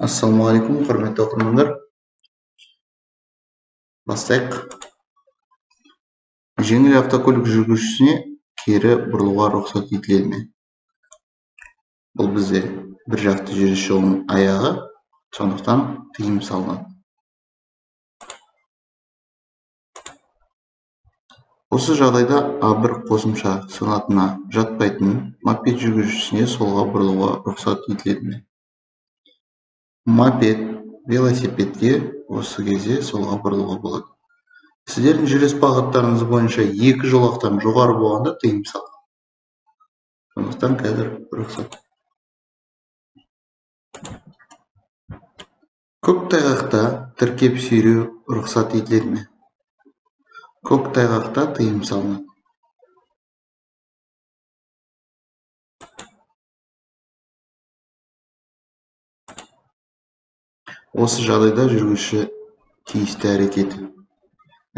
Ассалаумағалейкум, құрметті оқырмандар. Бастайық. Жеңіл автокөлік жүргізушісіне кері бұрылуға рұқсат етіледі ме? Бұл бізде бір жақты жүріс жолының аяғы, сондықтан тыйым салынады. Осы жағдайда А1 қосымша санатына жатпайтын мопед жүргізушісіне солға бұрылуға рұқсат етіледі ме? Мопед, велосипедке осы кезде солға бұрылуға болады. Сіздердің жүріс бағыттарыңыз бойынша екі жолақтан жоғары болғанда тыйым салынады. Сондықтан қазір рұқсат. Көктайғақта тіркеп сүйреу рұқсат етіледі ме? Көктайғақта тыйым салынады. Осы жағдайда жүргізуші тиісті әрекеті.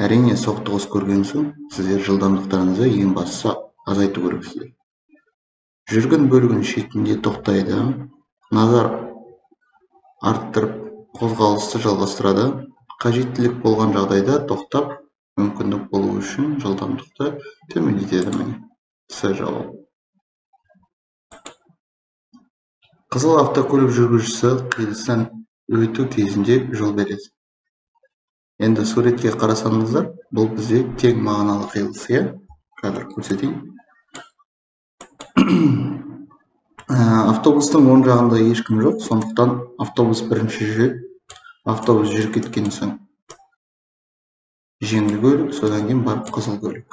Әрине, соқтығыс көрген соң сіздер жылдамдықтарыңызды ең бастысы азайту керексіздер. Жүргін бөлігін шетінде тоқтайды, назар арттырып, қозғалысты жалғастырады. Қажеттілік болған жағдайда тоқтап, мүмкіндік болу үшін жылдамдықты төмендетеді. С жауабы. Қызыл автокөлік жүргізушісі қиылыстан өту кезінде жол береді. Енді суретке қарасаңыздар, бұл бізде тең мағыналы қиылыс. Қазір көрсетейін. Автобустың оң жағында ешкім жоқ, сондықтан автобус бірінші жүреді. Автобус жүріп кеткен соң жеңіл көлік, содан кейін барып қызыл көлік.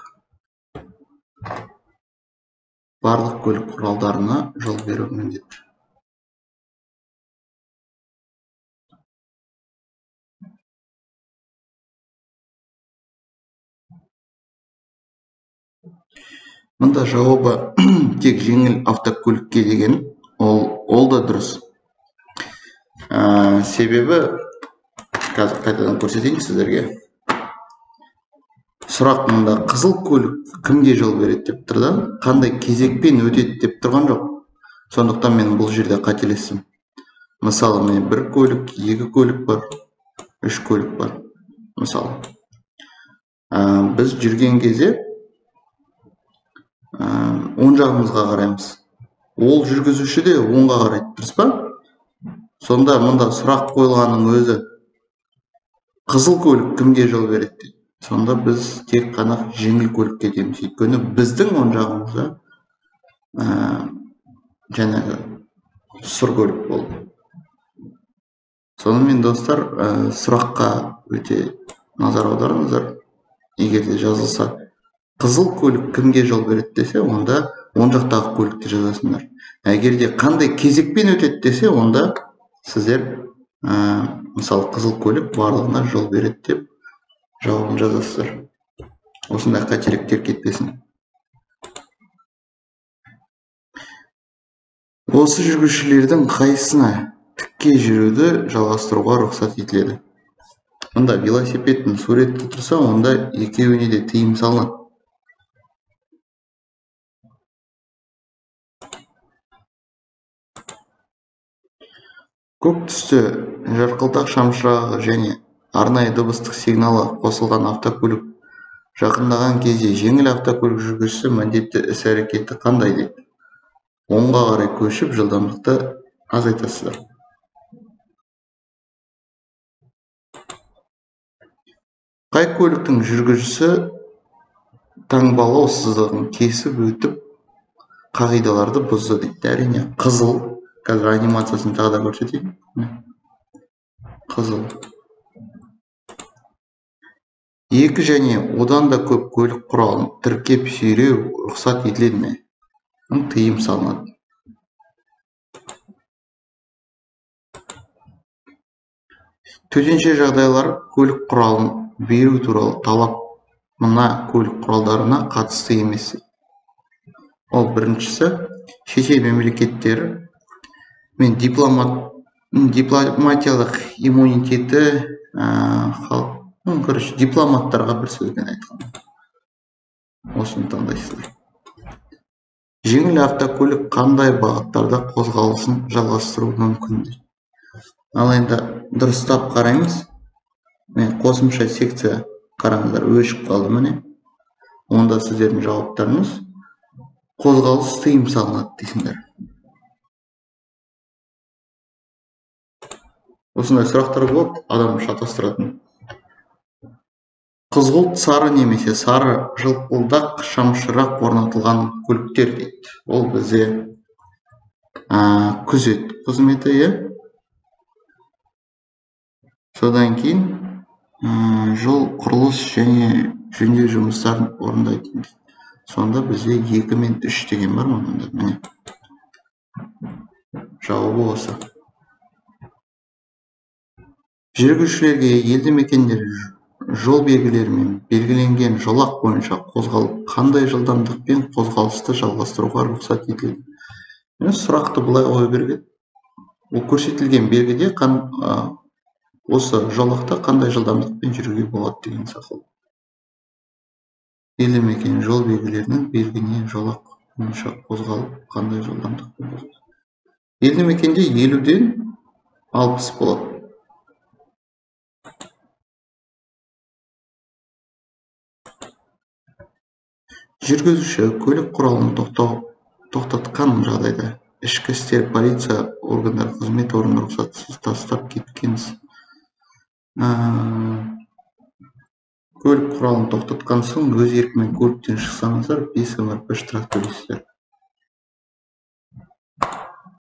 Барлық көлік құралдарына жол беру міндетті. Мұнда жауабы тек жеңіл автокөлікке деген, ол да дұрыс. Себебі, қазір қайтадан көрсетейін сіздерге. Сұрақ мұнда қызыл көлік кімге жол береді деп тұрды, қандай кезекпен өтеді деп тұрған жоқ. Сондықтан мен бұл жерде қателестім. Мысалы, мен бір көлік, екі көлік бар, үш көлік бар. Мысалы, біз жүрген кезде оң жағымызға қараймыз. Ол жүргізуші де оңға қарайды, дұрыс па? Сонда мұнда сұрақ қойылғанның өзі қызыл көлік кімге жол береді? Сонда біз тек қана жеңіл көлікке дейміз. Өйткені біздің оң жағымызда жаңағы сұр көлік болды. Сонымен достар, сұраққа өте назар аударыңыздар. Егер де жазылса қызыл көлік кімге жол береді десе, онда оң жақтағы көлікті жазасыңдар. Егер де қандай кезекпен өтеді десе, онда сіздер мысалы қызыл көлік барлығына жол береді деп жауабын жазасыздар. Осындай қателіктер кетпесін. Осы жүргізушілердің қайсысына тікке жүруді жалғастыруға рұқсат етіледі? Мұнда велосипедтің суреті тұрса, онда екеуіне де тыйым салынады. Көк түсті жарқылдақ шамшырағы және арнайы дыбыстық сигналы қосылған автокөлік жақындаған кезде жеңіл автокөлік жүргізушісі міндетті іс-әрекеті қандай дейді? Оңға қарай көшіп, жылдамдықты азайтасыздар. Қай көліктің жүргізушісі таңбалау сызығын кесіп өтіп қағидаларды бұзды дейді? Әрине, қызыл. Қазір анимациясын тағы да көрсетейін. Қызыл. Екі және одан да көп көлік құралын тіркеп сүйреу рұқсат етіледі ме? Тыйым салынады. Төтенше жағдайлар көлік құралын беру туралы талап мына көлік құралдарына қатысты емес. Ол біріншісі, шетел мемлекеттері мен дипломатиялық иммунитеті дипломаттарға бір сөзбен айтқан. Осыны таңдайсыздар. Жеңіл автокөлік қандай бағыттарда қозғалысын жалғастыру мүмкін? Ал енді дұрыстап қараймыз. Мен қосымша секция қараңыздар, өшіп қалды міне. Онда сіздердің жауаптарыңыз қозғалыс тыйым салынады дейсіңдер. Осындай сұрақтар болады, адам шатастыратын. Қызғылт сары немесе сары жылпылдақ шамшырақ орнатылған көліктер дейді. Ол бізде күзет қызметі, иә. Содан кейін жол құрылыс және жөндеу жұмыстарын орындайды. Сонда бізде 2 мен 3 деген бар ма мұнда? Міне. Жауабы осы. Жүргізушілерге елді мекендер жол белгілерімен белгіленген жолақ бойынша қозғалып, қандай жылдамдықпен қозғалысты жалғастыруға рұқсат етіледі? Сұрақты былай қою керек. Ол көрсетілген белгіде осы жолақта қандай жылдамдықпен жүруге болады деген сақыл. Елді мекен жол белгілерінің белгіленген жолақ бойынша қозғалып, қандай жылдамдықпен қозғалады? Елді мекенде 50-ден 60 болады. Жүргізуші көлік құралын тоқтатқан жағдайда ішкі істер полиция органдары қызмет орнын рұқсатсыз тастап кеткенсіз. Көлік құралын тоқтатқан соң өз еркімен көліктен шықсаңыздар 5 мрп штраф төлейсіздер.